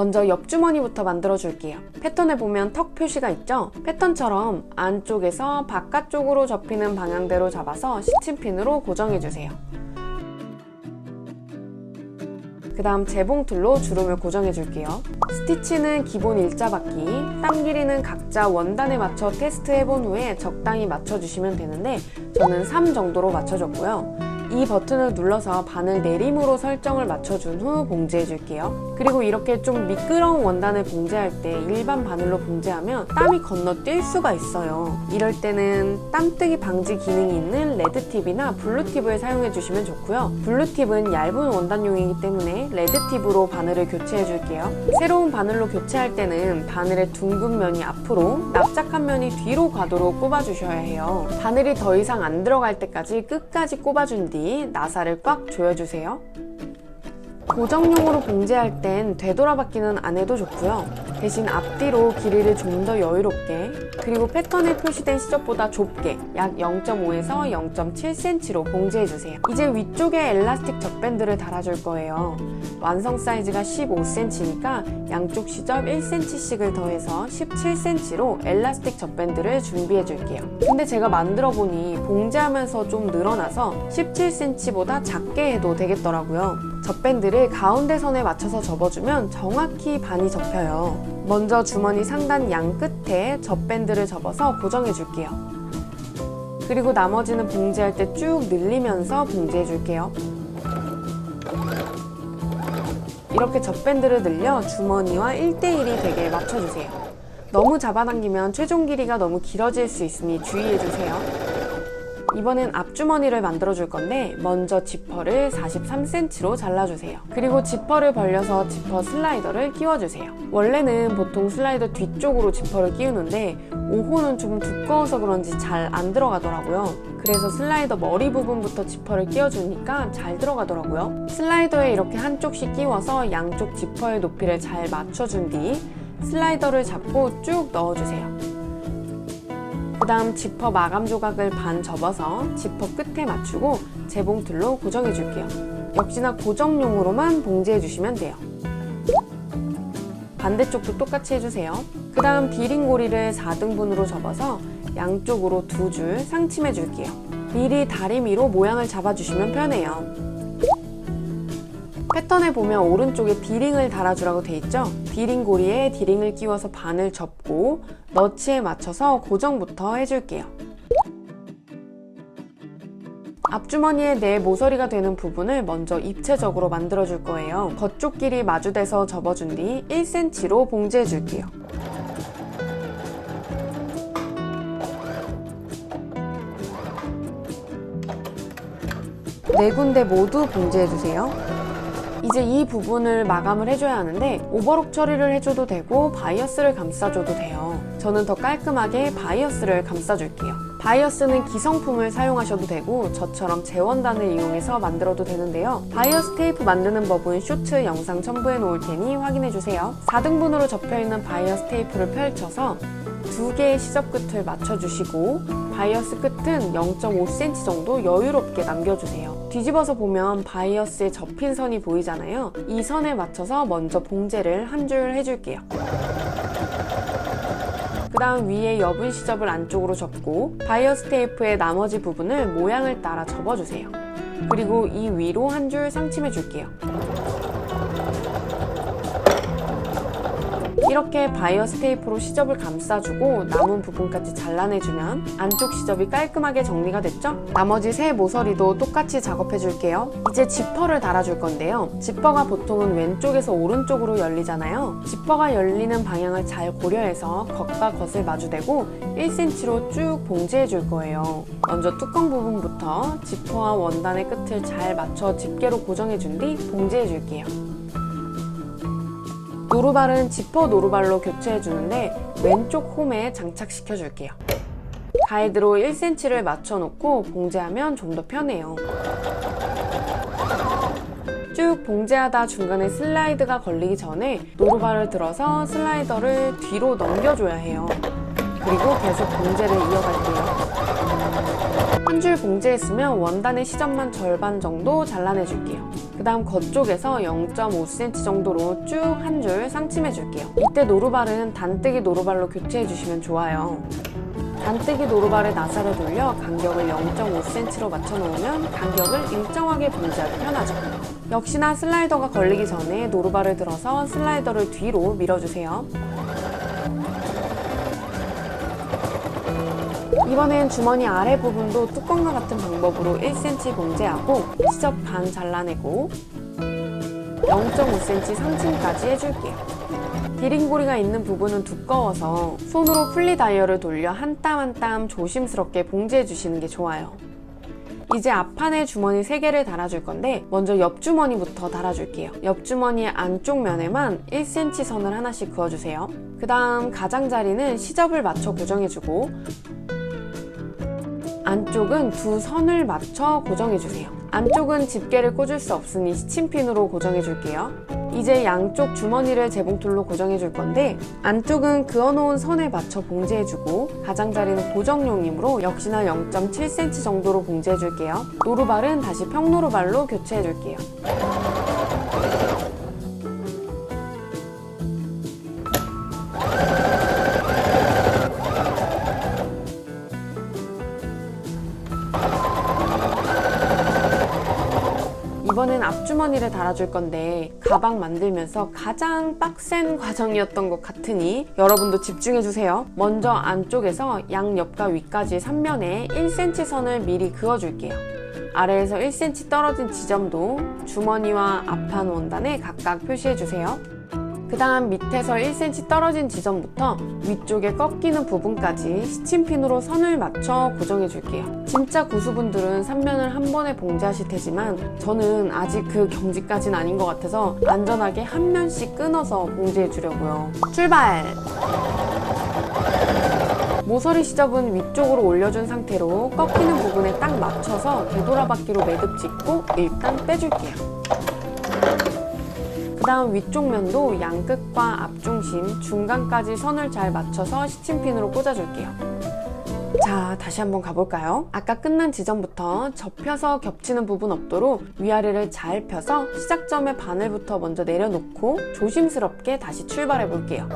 먼저 옆주머니부터 만들어 줄게요. 패턴에 보면 턱 표시가 있죠? 패턴처럼 안쪽에서 바깥쪽으로 접히는 방향대로 잡아서 시침핀으로 고정해 주세요. 그 다음 재봉틀로 주름을 고정해 줄게요. 스티치는 기본 일자받기, 땀 길이는 각자 원단에 맞춰 테스트 해본 후에 적당히 맞춰주시면 되는데 저는 3 정도로 맞춰줬고요. 이 버튼을 눌러서 바늘 내림으로 설정을 맞춰준 후 봉제해 줄게요. 그리고 이렇게 좀 미끄러운 원단을 봉제할 때 일반 바늘로 봉제하면 땀이 건너뛸 수가 있어요. 이럴 때는 땀뜨기 방지 기능이 있는 레드팁이나 블루팁을 사용해 주시면 좋고요. 블루팁은 얇은 원단용이기 때문에 레드팁으로 바늘을 교체해 줄게요. 새로운 바늘로 교체할 때는 바늘의 둥근 면이 앞으로, 납작한 면이 뒤로 가도록 꼽아주셔야 해요. 바늘이 더 이상 안 들어갈 때까지 끝까지 꼽아준 뒤 나사를 꽉 조여주세요. 고정용으로 봉제할 땐 되돌아받기는 안 해도 좋고요. 대신 앞뒤로 길이를 좀 더 여유롭게, 그리고 패턴에 표시된 시접보다 좁게 약 0.5에서 0.7cm로 봉제해주세요. 이제 위쪽에 엘라스틱 젖밴드를 달아줄 거예요. 완성 사이즈가 15cm니까 양쪽 시접 1cm씩을 더해서 17cm로 엘라스틱 젖밴드를 준비해줄게요. 근데 제가 만들어보니 봉제하면서 좀 늘어나서 17cm보다 작게 해도 되겠더라고요. 젖밴드를 가운데 선에 맞춰서 접어주면 정확히 반이 접혀요. 먼저 주머니 상단 양 끝에 젖밴드를 접어서 고정해 줄게요. 그리고 나머지는 봉제할 때 쭉 늘리면서 봉제해 줄게요. 이렇게 젖밴드를 늘려 주머니와 1:1이 되게 맞춰주세요. 너무 잡아당기면 최종 길이가 너무 길어질 수 있으니 주의해주세요. 이번엔 앞주머니를 만들어 줄 건데 먼저 지퍼를 43cm로 잘라주세요. 그리고 지퍼를 벌려서 지퍼 슬라이더를 끼워주세요. 원래는 보통 슬라이더 뒤쪽으로 지퍼를 끼우는데 5호는 좀 두꺼워서 그런지 잘 안 들어가더라고요. 그래서 슬라이더 머리 부분부터 지퍼를 끼워주니까 잘 들어가더라고요. 슬라이더에 이렇게 한쪽씩 끼워서 양쪽 지퍼의 높이를 잘 맞춰준 뒤 슬라이더를 잡고 쭉 넣어주세요. 그 다음 지퍼 마감 조각을 반 접어서 지퍼 끝에 맞추고 재봉틀로 고정해 줄게요. 역시나 고정용으로만 봉제해 주시면 돼요. 반대쪽도 똑같이 해주세요. 그 다음 디링고리를 4등분으로 접어서 양쪽으로 2줄 상침해 줄게요. 미리 다리미로 모양을 잡아주시면 편해요. 패턴에 보면 오른쪽에 디링을 달아주라고 돼 있죠? 디링 고리에 디링을 끼워서 반을 접고 너치에 맞춰서 고정부터 해줄게요. 앞주머니에 내 모서리가 되는 부분을 먼저 입체적으로 만들어 줄 거예요. 겉쪽 길이 마주대서 접어준 뒤 1cm로 봉제해 줄게요. 네 군데 모두 봉제해 주세요. 이제 이 부분을 마감을 해줘야 하는데 오버록 처리를 해줘도 되고 바이어스를 감싸줘도 돼요. 저는 더 깔끔하게 바이어스를 감싸줄게요. 바이어스는 기성품을 사용하셔도 되고 저처럼 재원단을 이용해서 만들어도 되는데요. 바이어스 테이프 만드는 법은 쇼츠 영상 첨부해 놓을 테니 확인해주세요. 4등분으로 접혀있는 바이어스 테이프를 펼쳐서 2개의 시접 끝을 맞춰주시고 바이어스 끝은 0.5cm 정도 여유롭게 남겨주세요. 뒤집어서 보면 바이어스에 접힌 선이 보이잖아요. 이 선에 맞춰서 먼저 봉제를 한 줄 해줄게요. 그 다음 위에 여분 시접을 안쪽으로 접고 바이어스 테이프의 나머지 부분을 모양을 따라 접어주세요. 그리고 이 위로 한 줄 상침해 줄게요. 이렇게 바이어스 테이프로 시접을 감싸주고 남은 부분까지 잘라내주면 안쪽 시접이 깔끔하게 정리가 됐죠? 나머지 세 모서리도 똑같이 작업해줄게요. 이제 지퍼를 달아줄 건데요. 지퍼가 보통은 왼쪽에서 오른쪽으로 열리잖아요. 지퍼가 열리는 방향을 잘 고려해서 겉과 겉을 마주대고 1cm로 쭉 봉제해줄 거예요. 먼저 뚜껑 부분부터 지퍼와 원단의 끝을 잘 맞춰 집게로 고정해준 뒤 봉제해줄게요. 노루발은 지퍼 노루발로 교체해주는데 왼쪽 홈에 장착시켜줄게요. 가이드로 1cm를 맞춰놓고 봉제하면 좀 더 편해요. 쭉 봉제하다 중간에 슬라이드가 걸리기 전에 노루발을 들어서 슬라이더를 뒤로 넘겨줘야 해요. 그리고 계속 봉제를 이어갈게요. 한 줄 봉제했으면 원단의 시접만 절반 정도 잘라내줄게요. 그 그 다음 겉쪽에서 0.5cm 정도로 쭉 한 줄 상침해 줄게요. 이때 노루발은 단뜨기 노루발로 교체해 주시면 좋아요. 단뜨기 노루발의 나사를 돌려 간격을 0.5cm로 맞춰 놓으면 간격을 일정하게 봉지하기 편하죠. 역시나 슬라이더가 걸리기 전에 노루발을 들어서 슬라이더를 뒤로 밀어주세요. 이번엔 주머니 아래 부분도 뚜껑과 같은 방법으로 1cm 봉제하고 시접 반 잘라내고 0.5cm 상층까지 해줄게요. 디링고리가 있는 부분은 두꺼워서 손으로 풀리 다이얼을 돌려 한 땀 한 땀 조심스럽게 봉제해 주시는 게 좋아요. 이제 앞판에 주머니 3개를 달아줄 건데 먼저 옆주머니부터 달아줄게요. 옆주머니의 안쪽 면에만 1cm 선을 하나씩 그어주세요. 그 다음 가장자리는 시접을 맞춰 고정해주고 안쪽은 두 선을 맞춰 고정해주세요. 안쪽은 집게를 꽂을 수 없으니 시침핀으로 고정해줄게요. 이제 양쪽 주머니를 재봉틀로 고정해줄 건데 안쪽은 그어놓은 선에 맞춰 봉제해주고 가장자리는 고정용이므로 역시나 0.7cm 정도로 봉제해줄게요. 노루발은 다시 평노루발로 교체해줄게요. 이번엔 앞주머니를 달아줄 건데 가방 만들면서 가장 빡센 과정이었던 것 같으니 여러분도 집중해주세요. 먼저 안쪽에서 양옆과 위까지 3면에 1cm 선을 미리 그어줄게요. 아래에서 1cm 떨어진 지점도 주머니와 앞판 원단에 각각 표시해주세요. 그 다음 밑에서 1cm 떨어진 지점부터 위쪽에 꺾이는 부분까지 시침핀으로 선을 맞춰 고정해줄게요. 진짜 고수분들은 3면을 한 번에 봉제하실 테지만 저는 아직 그 경지까지는 아닌 것 같아서 안전하게 한 면씩 끊어서 봉제해주려고요. 출발! 모서리 시접은 위쪽으로 올려준 상태로 꺾이는 부분에 딱 맞춰서 되돌아받기로 매듭 짓고 일단 빼줄게요. 그 다음 위쪽 면도 양끝과 앞중심, 중간까지 선을 잘 맞춰서 시침핀으로 꽂아줄게요. 자, 다시 한번 가볼까요? 아까 끝난 지점부터 접혀서 겹치는 부분 없도록 위아래를 잘 펴서 시작점의 바늘부터 먼저 내려놓고 조심스럽게 다시 출발해 볼게요.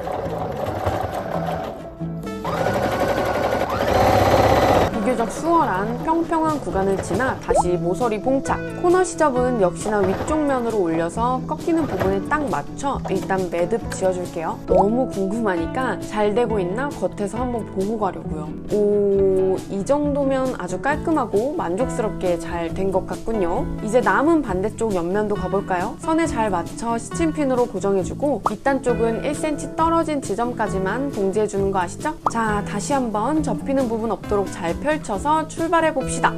비교적 수월한 평평한 구간을 지나 다시 모서리 봉착. 코너 시접은 역시나 위쪽 면으로 올려서 꺾이는 부분에 딱 맞춰 일단 매듭 지어줄게요. 너무 궁금하니까 잘 되고 있나 겉에서 한번 보고 가려고요. 오, 이 정도면 아주 깔끔하고 만족스럽게 잘 된 것 같군요. 이제 남은 반대쪽 옆면도 가볼까요? 선에 잘 맞춰 시침핀으로 고정해주고 밑단 쪽은 1cm 떨어진 지점까지만 봉제해주는 거 아시죠? 자, 다시 한번 접히는 부분 없도록 잘 펼쳐서 출발해 봅시다.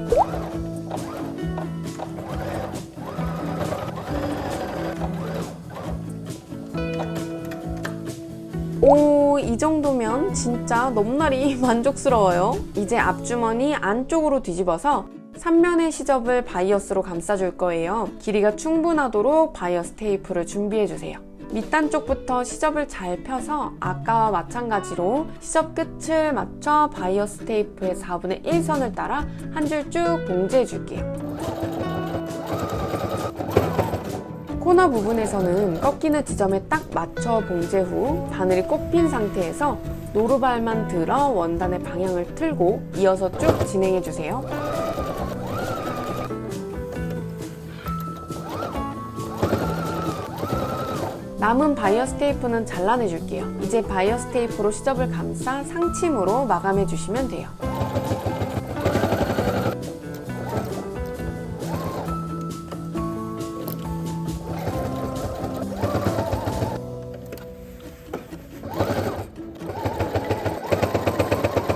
오, 이 정도면 진짜 넘나리 만족스러워요. 이제 앞주머니 안쪽으로 뒤집어서 3면의 시접을 바이어스로 감싸줄 거예요. 길이가 충분하도록 바이어스 테이프를 준비해주세요. 밑단 쪽부터 시접을 잘 펴서 아까와 마찬가지로 시접 끝을 맞춰 바이어스 테이프의 4분의 1선을 따라 한 줄 쭉 봉제해 줄게요. 코너 부분에서는 꺾이는 지점에 딱 맞춰 봉제 후 바늘이 꼽힌 상태에서 노루발만 들어 원단의 방향을 틀고 이어서 쭉 진행해 주세요. 남은 바이어스 테이프는 잘라내줄게요. 이제 바이어스 테이프로 시접을 감싸 상침으로 마감해주시면 돼요.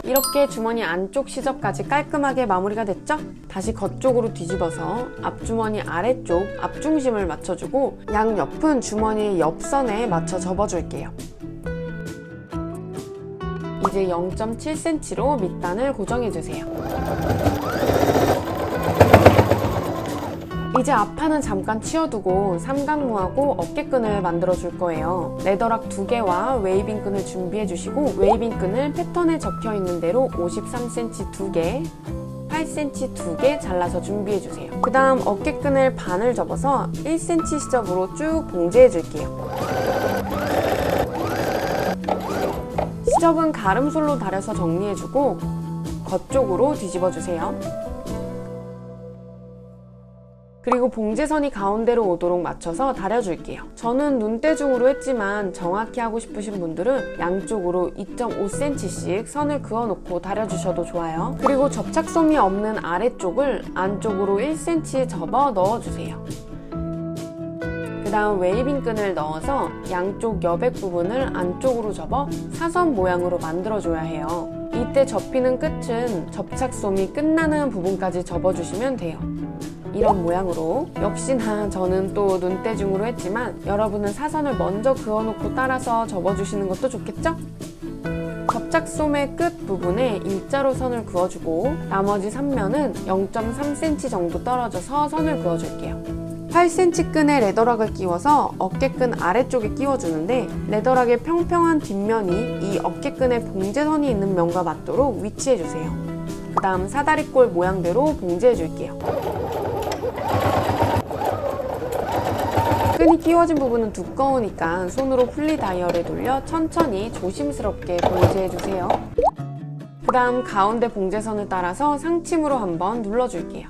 이렇게 주머니 안쪽 시접까지 깔끔하게 마무리가 됐죠? 다시 겉쪽으로 뒤집어서 앞주머니 아래쪽 앞중심을 맞춰주고 양옆은 주머니의 옆선에 맞춰 접어줄게요. 이제 0.7cm로 밑단을 고정해주세요. 이제 앞판은 잠깐 치워두고 삼각무하고 어깨끈을 만들어줄 거예요. 레더락 2개와 웨이빙끈을 준비해주시고 웨이빙끈을 패턴에 적혀있는 대로 53cm 2개, 8cm 2개 잘라서 준비해주세요. 그 다음 어깨끈을 반을 접어서 1cm 시접으로 쭉 봉제해줄게요. 시접은 가름솔로 다려서 정리해주고 겉쪽으로 뒤집어주세요. 그리고 봉제선이 가운데로 오도록 맞춰서 다려줄게요. 저는 눈대중으로 했지만 정확히 하고 싶으신 분들은 양쪽으로 2.5cm씩 선을 그어놓고 다려주셔도 좋아요. 그리고 접착솜이 없는 아래쪽을 안쪽으로 1cm 접어 넣어주세요. 그 다음 웨이빙 끈을 넣어서 양쪽 여백 부분을 안쪽으로 접어 사선 모양으로 만들어줘야 해요. 이때 접히는 끝은 접착솜이 끝나는 부분까지 접어주시면 돼요. 이런 모양으로. 역시나 저는 또 눈대중으로 했지만 여러분은 사선을 먼저 그어놓고 따라서 접어주시는 것도 좋겠죠? 접착솜의 끝 부분에 일자로 선을 그어주고 나머지 3면은 0.3cm 정도 떨어져서 선을 그어줄게요. 8cm 끈에 레더락을 끼워서 어깨끈 아래쪽에 끼워주는데 레더락의 평평한 뒷면이 이 어깨끈에 봉제선이 있는 면과 맞도록 위치해주세요. 그 다음 사다리꼴 모양대로 봉제해줄게요. 끈이 끼워진 부분은 두꺼우니까 손으로 풀리 다이얼에 돌려 천천히 조심스럽게 봉제해주세요. 그 다음 가운데 봉제선을 따라서 상침으로 한번 눌러줄게요.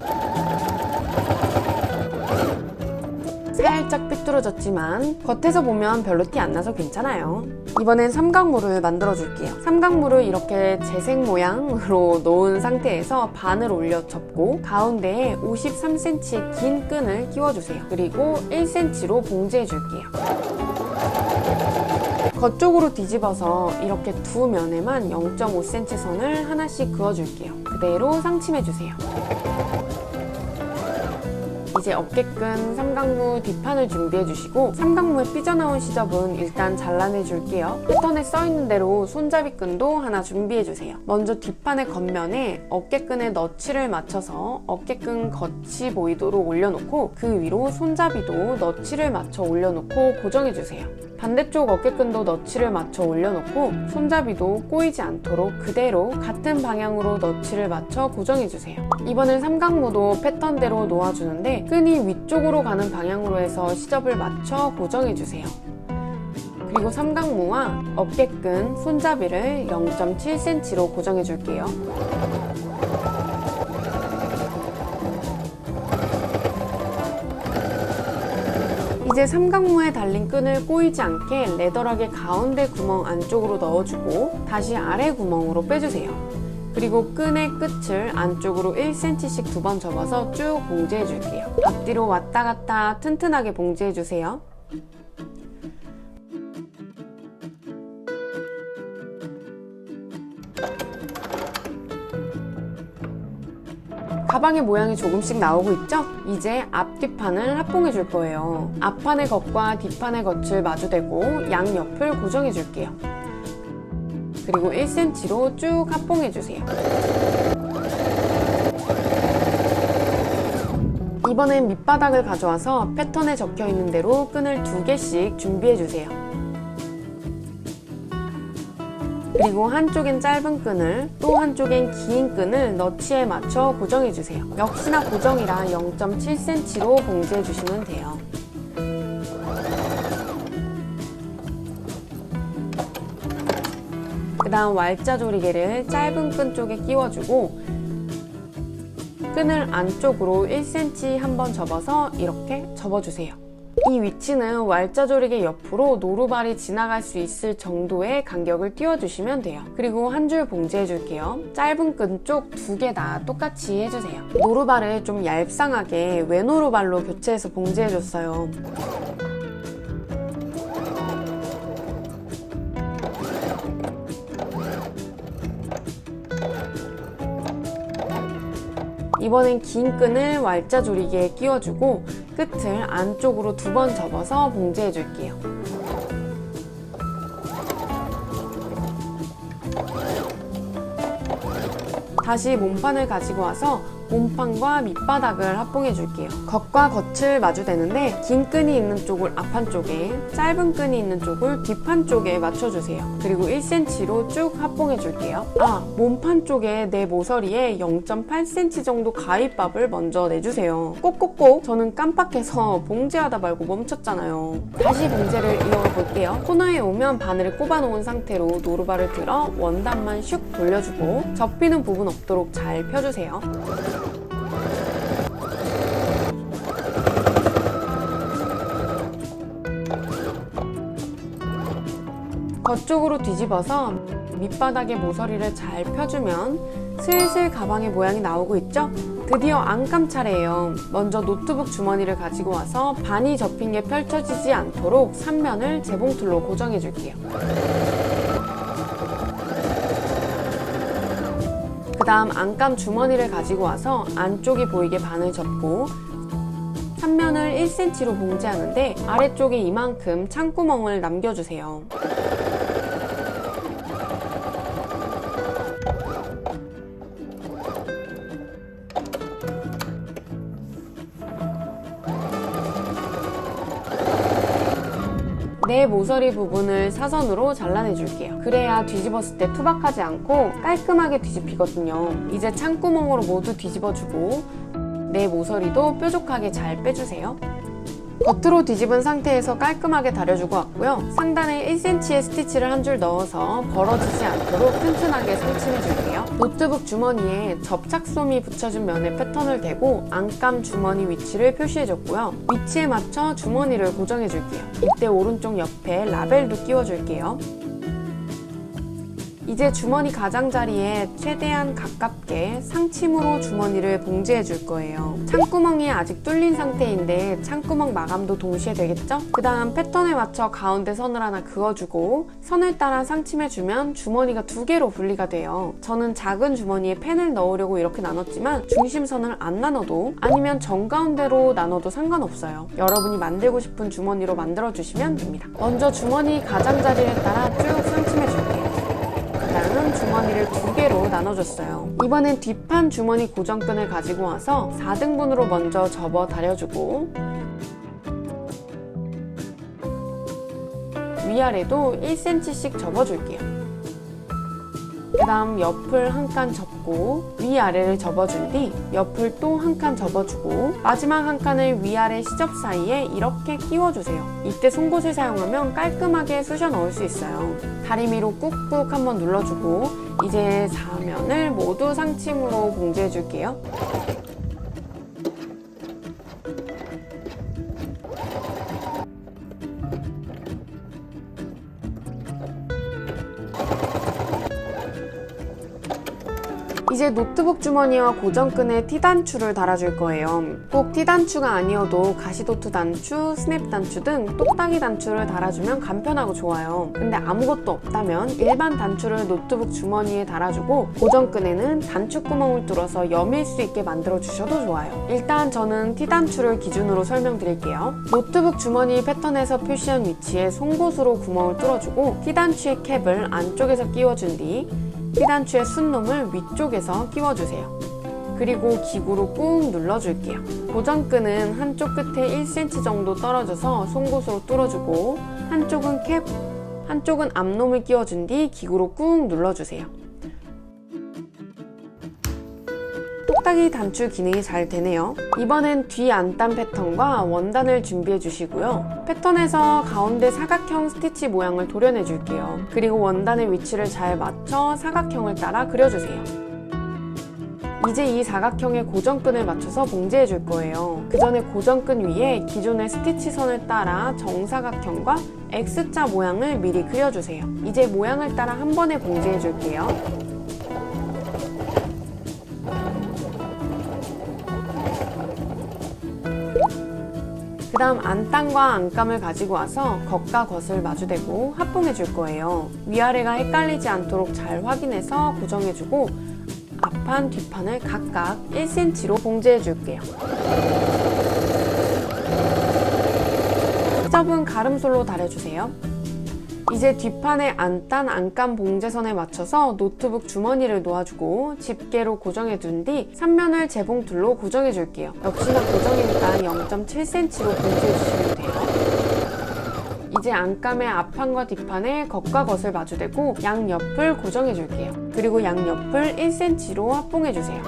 살짝 삐뚤어졌지만 겉에서 보면 별로 티 안 나서 괜찮아요. 이번엔 삼각무를 만들어줄게요. 삼각무를 이렇게 재색 모양으로 놓은 상태에서 반을 올려 접고 가운데에 53cm 긴 끈을 끼워주세요. 그리고 1cm로 봉제해줄게요. 겉쪽으로 뒤집어서 이렇게 두 면에만 0.5cm 선을 하나씩 그어줄게요. 그대로 상침해주세요. 이제 어깨끈 삼각무 뒷판을 준비해주시고 삼각무에 삐져나온 시접은 일단 잘라내줄게요. 패턴에 써있는 대로 손잡이끈도 하나 준비해주세요. 먼저 뒷판의 겉면에 어깨끈에 너치를 맞춰서 어깨끈 겉이 보이도록 올려놓고 그 위로 손잡이도 너치를 맞춰 올려놓고 고정해주세요. 반대쪽 어깨끈도 너치를 맞춰 올려놓고 손잡이도 꼬이지 않도록 그대로 같은 방향으로 너치를 맞춰 고정해주세요. 이번엔 삼각무도 패턴대로 놓아주는데 끈이 위쪽으로 가는 방향으로 해서 시접을 맞춰 고정해주세요. 그리고 삼각무와 어깨끈, 손잡이를 0.7cm로 고정해줄게요. 이제 삼각무에 달린 끈을 꼬이지 않게 레더락의 가운데 구멍 안쪽으로 넣어주고 다시 아래 구멍으로 빼주세요. 그리고 끈의 끝을 안쪽으로 1cm씩 두 번 접어서 쭉 봉제해줄게요. 앞뒤로 왔다 갔다 튼튼하게 봉제해주세요. 가방의 모양이 조금씩 나오고 있죠? 이제 앞뒷판을 합봉해 줄 거예요. 앞판의 겉과 뒷판의 겉을 마주대고 양옆을 고정해 줄게요. 그리고 1cm로 쭉 합봉해 주세요. 이번엔 밑바닥을 가져와서 패턴에 적혀 있는 대로 끈을 2개씩 준비해 주세요. 그리고 한쪽엔 짧은 끈을 또 한쪽엔 긴 끈을 너치에 맞춰 고정해주세요. 역시나 고정이라 0.7cm로 봉제해주시면 돼요. 그 다음 왈자조리개를 짧은 끈 쪽에 끼워주고 끈을 안쪽으로 1cm 한번 접어서 이렇게 접어주세요. 이 위치는 왈자조리개 옆으로 노루발이 지나갈 수 있을 정도의 간격을 띄워주시면 돼요. 그리고 한 줄 봉제해줄게요. 짧은 끈 쪽 2개 다 똑같이 해주세요. 노루발을 좀 얄쌍하게 외노루발로 교체해서 봉제해줬어요. 이번엔 긴 끈을 왈자조리개에 끼워주고 끝을 안쪽으로 2번 접어서 봉제해줄게요. 다시 몸판을 가지고 와서 몸판과 밑바닥을 합봉해 줄게요. 겉과 겉을 마주대는데 긴 끈이 있는 쪽을 앞판 쪽에, 짧은 끈이 있는 쪽을 뒷판 쪽에 맞춰주세요. 그리고 1cm로 쭉 합봉해 줄게요. 몸판 쪽에 내 모서리에 0.8cm 정도 가위밥을 먼저 내주세요. 꼭꼭꼭. 저는 깜빡해서 봉제하다 말고 멈췄잖아요. 다시 봉제를 이어가 볼게요. 코너에 오면 바늘을 꼽아 놓은 상태로 노루발을 들어 원단만 슉 돌려주고 접히는 부분 없도록 잘 펴주세요. 겉쪽으로 뒤집어서 밑바닥에 모서리를 잘 펴주면 슬슬 가방의 모양이 나오고 있죠? 드디어 안감 차례예요. 먼저 노트북 주머니를 가지고 와서 반이 접힌 게 펼쳐지지 않도록 3면을 재봉틀로 고정해 줄게요. 그 다음 안감 주머니를 가지고 와서 안쪽이 보이게 반을 접고 3면을 1cm로 봉제하는데 아래쪽에 이만큼 창구멍을 남겨주세요. 내 모서리 부분을 사선으로 잘라내 줄게요. 그래야 뒤집었을 때 투박하지 않고 깔끔하게 뒤집히거든요. 이제 창구멍으로 모두 뒤집어주고 내 모서리도 뾰족하게 잘 빼주세요. 겉으로 뒤집은 상태에서 깔끔하게 다려주고 왔고요. 상단에 1cm의 스티치를 한 줄 넣어서 벌어지지 않도록 튼튼하게 상침해 줄게요. 노트북 주머니에 접착솜이 붙여준 면에 패턴을 대고 안감 주머니 위치를 표시해줬고요. 위치에 맞춰 주머니를 고정해 줄게요. 이때 오른쪽 옆에 라벨도 끼워줄게요. 이제 주머니 가장자리에 최대한 가깝게 상침으로 주머니를 봉제해 줄 거예요. 창구멍이 아직 뚫린 상태인데 창구멍 마감도 동시에 되겠죠? 그 다음 패턴에 맞춰 가운데 선을 하나 그어주고 선을 따라 상침해주면 주머니가 두 개로 분리가 돼요. 저는 작은 주머니에 펜을 넣으려고 이렇게 나눴지만 중심선을 안 나눠도 아니면 정가운데로 나눠도 상관없어요. 여러분이 만들고 싶은 주머니로 만들어주시면 됩니다. 먼저 주머니 가장자리를 따라 쭉 상침해줄게요. 다음은 주머니를 두 개로 나눠줬어요. 이번엔 뒷판 주머니 고정끈을 가지고 와서 4등분으로 먼저 접어 다려주고 위아래도 1cm씩 접어줄게요. 그 다음 옆을 한 칸 접고 위아래를 접어준 뒤 옆을 또 한 칸 접어주고 마지막 한 칸을 위아래 시접 사이에 이렇게 끼워주세요. 이때 송곳을 사용하면 깔끔하게 쑤셔 넣을 수 있어요. 다리미로 꾹꾹 한번 눌러주고 이제 4면을 모두 상침으로 봉제해 줄게요. 이제 노트북 주머니와 고정끈에 T단추를 달아줄 거예요. 꼭 T단추가 아니어도 가시도트 단추, 스냅 단추 등 똑딱이 단추를 달아주면 간편하고 좋아요. 근데 아무것도 없다면 일반 단추를 노트북 주머니에 달아주고 고정끈에는 단추 구멍을 뚫어서 여밀 수 있게 만들어 주셔도 좋아요. 일단 저는 T단추를 기준으로 설명드릴게요. 노트북 주머니 패턴에서 표시한 위치에 송곳으로 구멍을 뚫어주고 T단추의 캡을 안쪽에서 끼워준 뒤 T단추의 순놈을 위쪽에서 끼워주세요. 그리고 기구로 꾹 눌러줄게요. 고정끈은 한쪽 끝에 1cm 정도 떨어져서 송곳으로 뚫어주고 한쪽은 캡, 한쪽은 앞놈을 끼워준 뒤 기구로 꾹 눌러주세요. 똑딱이 단추 기능이 잘 되네요. 이번엔 뒤 안단 패턴과 원단을 준비해 주시고요. 패턴에서 가운데 사각형 스티치 모양을 도려내 줄게요. 그리고 원단의 위치를 잘 맞춰 사각형을 따라 그려주세요. 이제 이 사각형에 고정끈을 맞춰서 봉제해 줄 거예요. 그 전에 고정끈 위에 기존의 스티치 선을 따라 정사각형과 X자 모양을 미리 그려주세요. 이제 모양을 따라 한 번에 봉제해 줄게요. 그 다음 안단과 안감을 가지고 와서 겉과 겉을 마주대고 합봉해 줄 거예요. 위아래가 헷갈리지 않도록 잘 확인해서 고정해주고 앞판, 뒷판을 각각 1cm로 봉제해 줄게요. 시접은 가름솔로 다려주세요. 이제 뒷판에 안단 안감 봉제선에 맞춰서 노트북 주머니를 놓아주고 집게로 고정해 둔 뒤 3면을 재봉틀로 고정해 줄게요. 역시나 고정이니까 0.7cm로 봉제해 주시면 돼요. 이제 안감의 앞판과 뒷판에 겉과 겉을 마주대고 양옆을 고정해 줄게요. 그리고 양옆을 1cm로 합봉해 주세요.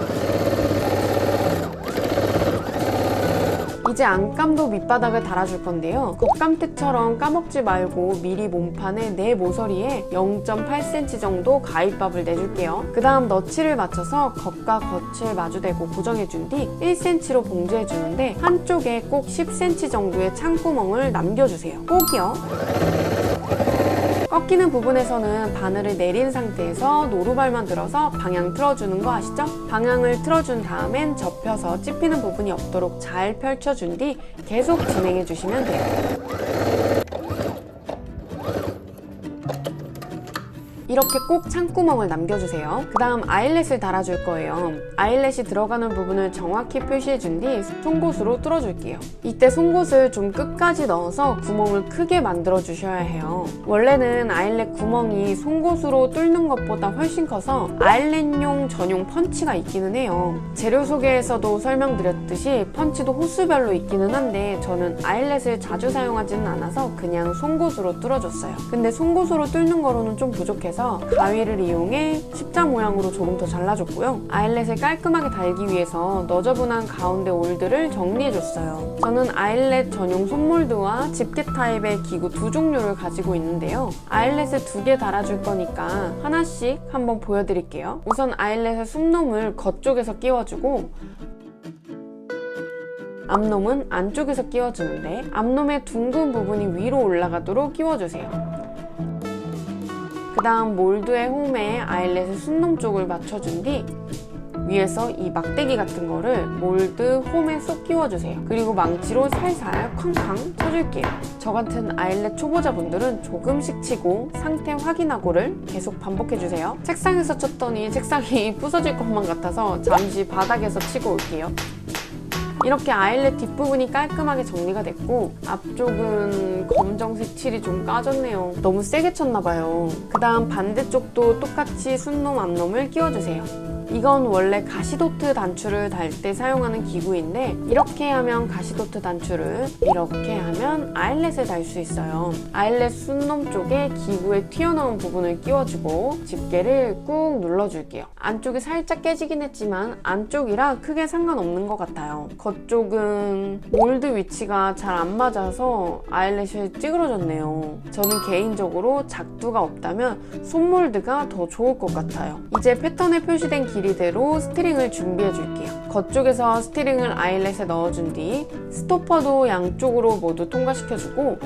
이제 안감도 밑바닥을 달아줄 건데요. 겉감때처럼 까먹지 말고 미리 몸판에 내 모서리에 0.8cm 정도 가위밥을 내줄게요. 그 다음 너치를 맞춰서 겉과 겉을 마주대고 고정해준 뒤 1cm로 봉제해주는데 한쪽에 꼭 10cm 정도의 창구멍을 남겨주세요. 꼭이요. 꺾이는 부분에서는 바늘을 내린 상태에서 노루발만 들어서 방향 틀어주는 거 아시죠? 방향을 틀어준 다음엔 접혀서 찝히는 부분이 없도록 잘 펼쳐준 뒤 계속 진행해 주시면 돼요. 이렇게 꼭 창구멍을 남겨주세요. 그 다음 아일렛을 달아줄 거예요. 아일렛이 들어가는 부분을 정확히 표시해준 뒤 송곳으로 뚫어줄게요. 이때 송곳을 좀 끝까지 넣어서 구멍을 크게 만들어 주셔야 해요. 원래는 아일렛 구멍이 송곳으로 뚫는 것보다 훨씬 커서 아일렛용 전용 펀치가 있기는 해요. 재료 소개에서도 설명드렸듯이 펀치도 호수별로 있기는 한데 저는 아일렛을 자주 사용하지는 않아서 그냥 송곳으로 뚫어줬어요. 근데 송곳으로 뚫는 거로는 좀 부족해서 가위를 이용해 십자 모양으로 조금 더 잘라줬고요. 아일렛을 깔끔하게 달기 위해서 너저분한 가운데 올들을 정리해줬어요. 저는 아일렛 전용 손몰드와 집게 타입의 기구 두 종류를 가지고 있는데요. 아일렛을 2개 달아줄 거니까 하나씩 한번 보여드릴게요. 우선 아일렛의 숨놈을 겉쪽에서 끼워주고 앞놈은 안쪽에서 끼워주는데 앞놈의 둥근 부분이 위로 올라가도록 끼워주세요. 그 다음 몰드의 홈에 아일렛의 숨놈 쪽을 맞춰준 뒤 위에서 이 막대기 같은 거를 몰드 홈에 쏙 끼워주세요. 그리고 망치로 살살 쾅쾅 쳐줄게요. 저 같은 아일렛 초보자분들은 조금씩 치고 상태 확인하고를 계속 반복해주세요. 책상에서 쳤더니 책상이 부서질 것만 같아서 잠시 바닥에서 치고 올게요. 이렇게 아일렛 뒷부분이 깔끔하게 정리가 됐고 앞쪽은 검정색 칠이 좀 까졌네요. 너무 세게 쳤나봐요. 그 다음 반대쪽도 똑같이 숨놈 앞놈을 끼워주세요. 이건 원래 가시도트 단추를 달 때 사용하는 기구인데 이렇게 하면 가시도트 단추를, 이렇게 하면 아일렛을 달 수 있어요. 아일렛 숨놈 쪽에 기구에 튀어나온 부분을 끼워주고 집게를 꾹 눌러줄게요. 안쪽이 살짝 깨지긴 했지만 안쪽이라 크게 상관없는 것 같아요. 겉쪽은 몰드 위치가 잘 안 맞아서 아일렛이 찌그러졌네요. 저는 개인적으로 작두가 없다면 손몰드가 더 좋을 것 같아요. 이제 패턴에 표시된 길이대로 스트링을 준비해 줄게요. 겉쪽에서 스트링을 아일렛에 넣어준 뒤 스토퍼도 양쪽으로 모두 통과시켜주고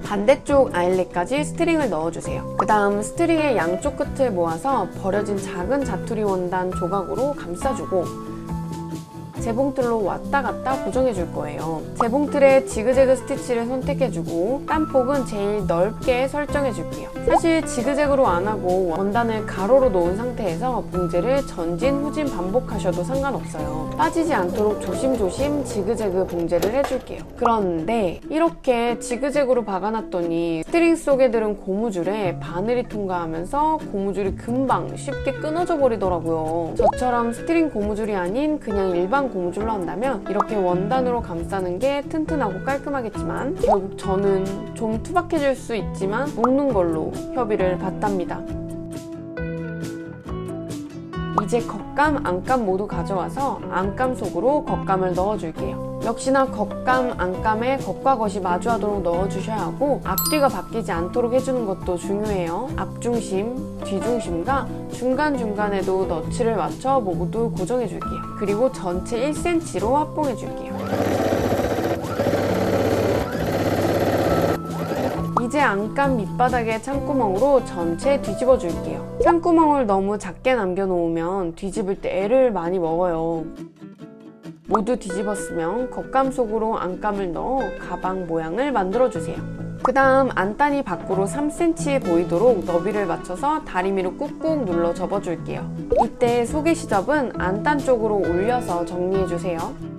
반대쪽 아일렛까지 스트링을 넣어주세요. 그 다음 스트링의 양쪽 끝을 모아서 버려진 작은 자투리 원단 조각으로 감싸주고 재봉틀로 왔다 갔다 고정해줄 거예요. 재봉틀에 지그재그 스티치를 선택해주고 땀폭은 제일 넓게 설정해줄게요. 사실 지그재그로 안 하고 원단을 가로로 놓은 상태에서 봉제를 전진 후진 반복하셔도 상관없어요. 빠지지 않도록 조심조심 지그재그 봉제를 해줄게요. 그런데 이렇게 지그재그로 박아놨더니 스트링 속에 들은 고무줄에 바늘이 통과하면서 고무줄이 금방 쉽게 끊어져 버리더라고요. 저처럼 스트링 고무줄이 아닌 그냥 일반 고무줄로 한다면 이렇게 원단으로 감싸는 게 튼튼하고 깔끔하겠지만 결국 저는 좀 투박해질 수 있지만 묶는 걸로 협의를 봤답니다. 이제 겉감, 안감 모두 가져와서 안감 속으로 겉감을 넣어줄게요. 역시나 겉감, 안감에 겉과 겉이 마주하도록 넣어주셔야 하고 앞뒤가 바뀌지 않도록 해주는 것도 중요해요. 앞중심, 뒤중심과 중간중간에도 너치를 맞춰 모두 고정해줄게요. 그리고 전체 1cm로 합봉해줄게요. 이제 안감 밑바닥에 창구멍으로 전체 뒤집어 줄게요. 창구멍을 너무 작게 남겨놓으면 뒤집을 때 애를 많이 먹어요. 모두 뒤집었으면 겉감 속으로 안감을 넣어 가방 모양을 만들어주세요. 그 다음 안단이 밖으로 3cm 보이도록 너비를 맞춰서 다리미로 꾹꾹 눌러 접어줄게요. 이때 속의 시접은 안단 쪽으로 올려서 정리해주세요.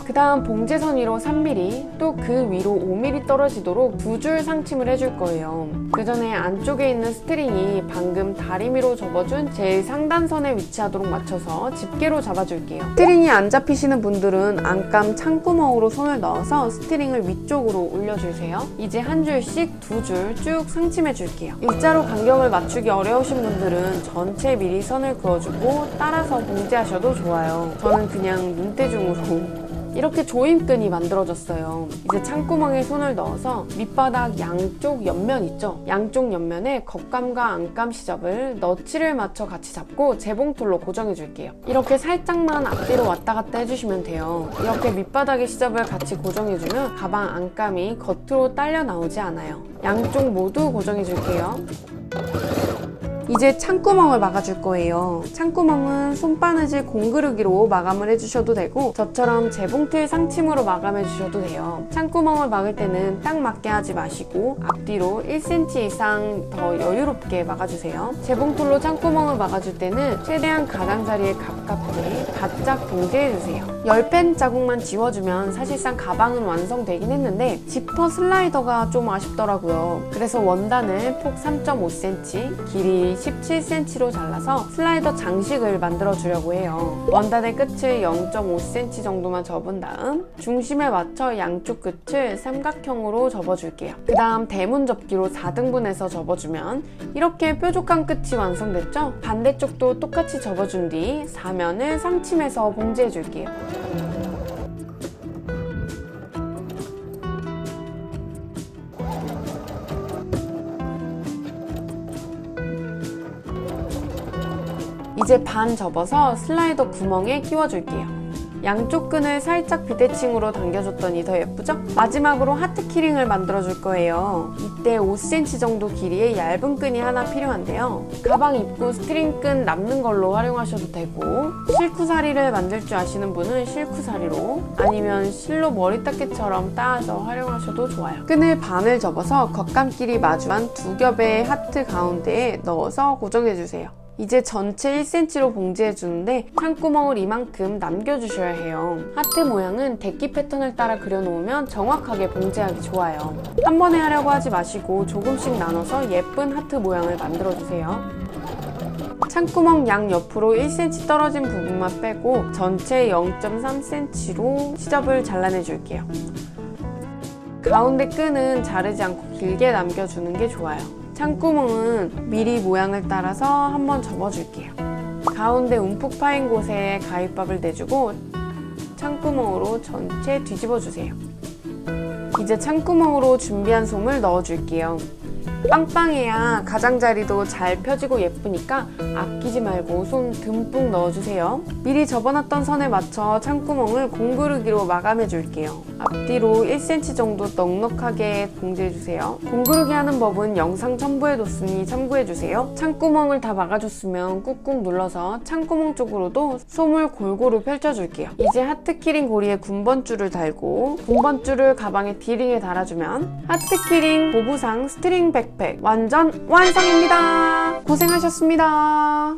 그 그 다음 봉제선 위로 3mm, 또 그 위로 5mm 떨어지도록 2줄 상침을 해줄 거예요. 그 전에 안쪽에 있는 스트링이 방금 다리미로 접어준 제일 상단선에 위치하도록 맞춰서 집게로 잡아줄게요. 스트링이 안 잡히시는 분들은 안감 창구멍으로 손을 넣어서 스트링을 위쪽으로 올려주세요. 이제 한 줄씩 2줄 쭉 상침해 줄게요. 일자로 간격을 맞추기 어려우신 분들은 전체 미리 선을 그어주고 따라서 봉제하셔도 좋아요. 저는 그냥 눈대중으로 이렇게 조임끈이 만들어졌어요. 이제 창구멍에 손을 넣어서 밑바닥 양쪽 옆면 있죠? 양쪽 옆면에 겉감과 안감 시접을 너치를 맞춰 같이 잡고 재봉틀로 고정해 줄게요. 이렇게 살짝만 앞뒤로 왔다 갔다 해주시면 돼요. 이렇게 밑바닥에 시접을 같이 고정해주면 가방 안감이 겉으로 딸려 나오지 않아요. 양쪽 모두 고정해 줄게요. 이제 창구멍을 막아줄 거예요. 창구멍은 손바느질 공그르기로 마감을 해주셔도 되고 저처럼 재봉틀 상침으로 마감해 주셔도 돼요. 창구멍을 막을 때는 딱 맞게 하지 마시고 앞뒤로 1cm 이상 더 여유롭게 막아주세요. 재봉틀로 창구멍을 막아줄 때는 최대한 가장자리에 가깝게 바짝 봉제해주세요. 10펜 자국만 지워주면 사실상 가방은 완성되긴 했는데 지퍼 슬라이더가 좀 아쉽더라고요. 그래서 원단을 폭 3.5cm, 길이 17cm로 잘라서 슬라이더 장식을 만들어 주려고 해요. 원단의 끝을 0.5cm 정도만 접은 다음 중심에 맞춰 양쪽 끝을 삼각형으로 접어줄게요. 그 다음 대문 접기로 4등분해서 접어주면 이렇게 뾰족한 끝이 완성됐죠? 반대쪽도 똑같이 접어준 뒤 사면을 상침해서 봉제해줄게요. 이제 반 접어서 슬라이더 구멍에 끼워줄게요. 양쪽 끈을 살짝 비대칭으로 당겨줬더니 더 예쁘죠? 마지막으로 하트 키링을 만들어줄 거예요. 이때 5cm 정도 길이의 얇은 끈이 하나 필요한데요. 가방 입구 스트링 끈 남는 걸로 활용하셔도 되고 실쿠사리를 만들 줄 아시는 분은 실쿠사리로 아니면 실로 머리닦이처럼 따서 활용하셔도 좋아요. 끈을 반을 접어서 겉감끼리 마주한 두 겹의 하트 가운데에 넣어서 고정해주세요. 이제 전체 1cm로 봉제해주는데 창구멍을 이만큼 남겨주셔야 해요. 하트 모양은 데끼 패턴을 따라 그려놓으면 정확하게 봉제하기 좋아요. 한 번에 하려고 하지 마시고 조금씩 나눠서 예쁜 하트 모양을 만들어주세요. 창구멍 양 옆으로 1cm 떨어진 부분만 빼고 전체 0.3cm로 시접을 잘라내줄게요. 가운데 끈은 자르지 않고 길게 남겨주는 게 좋아요. 창구멍은 미리 모양을 따라서 한번 접어줄게요. 가운데 움푹 파인 곳에 가위밥을 내주고 창구멍으로 전체 뒤집어주세요. 이제 창구멍으로 준비한 솜을 넣어줄게요. 빵빵해야 가장자리도 잘 펴지고 예쁘니까 아끼지 말고 솜 듬뿍 넣어주세요. 미리 접어놨던 선에 맞춰 창구멍을 공구르기로 마감해줄게요. 앞뒤로 1cm 정도 넉넉하게 봉제해주세요. 공구르기 하는 법은 영상 첨부해뒀으니 참고해주세요. 창구멍을 다 막아줬으면 꾹꾹 눌러서 창구멍 쪽으로도 솜을 골고루 펼쳐줄게요. 이제 하트 키링 고리에 군번줄을 달고 군번줄을 가방에 D링에 달아주면 하트 키링 보부상 스트링 백팩 완전 완성입니다. 고생하셨습니다.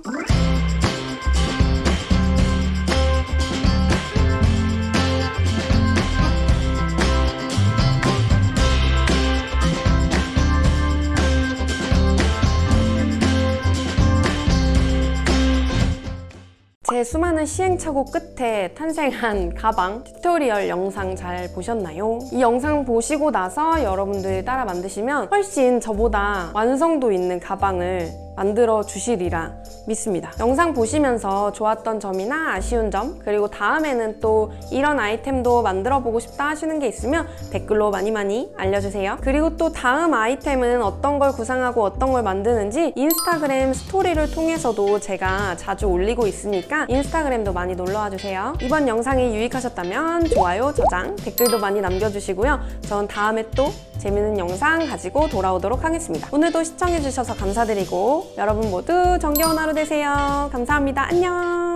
제 수많은 시행착오 끝에 탄생한 가방 튜토리얼 영상 잘 보셨나요? 이 영상 보시고 나서 여러분들 따라 만드시면 훨씬 저보다 완성도 있는 가방을 만들어 주시리라 믿습니다. 영상 보시면서 좋았던 점이나 아쉬운 점, 그리고 다음에는 또 이런 아이템도 만들어 보고 싶다 하시는 게 있으면 댓글로 많이 알려주세요. 그리고 또 다음 아이템은 어떤 걸 구상하고 어떤 걸 만드는지 인스타그램 스토리를 통해서도 제가 자주 올리고 있으니까 인스타그램도 많이 놀러와 주세요. 이번 영상이 유익하셨다면 좋아요, 저장, 댓글도 많이 남겨주시고요. 전 다음에 또 재밌는 영상 가지고 돌아오도록 하겠습니다. 오늘도 시청해주셔서 감사드리고 여러분 모두 정겨운 하루 되세요. 감사합니다. 안녕.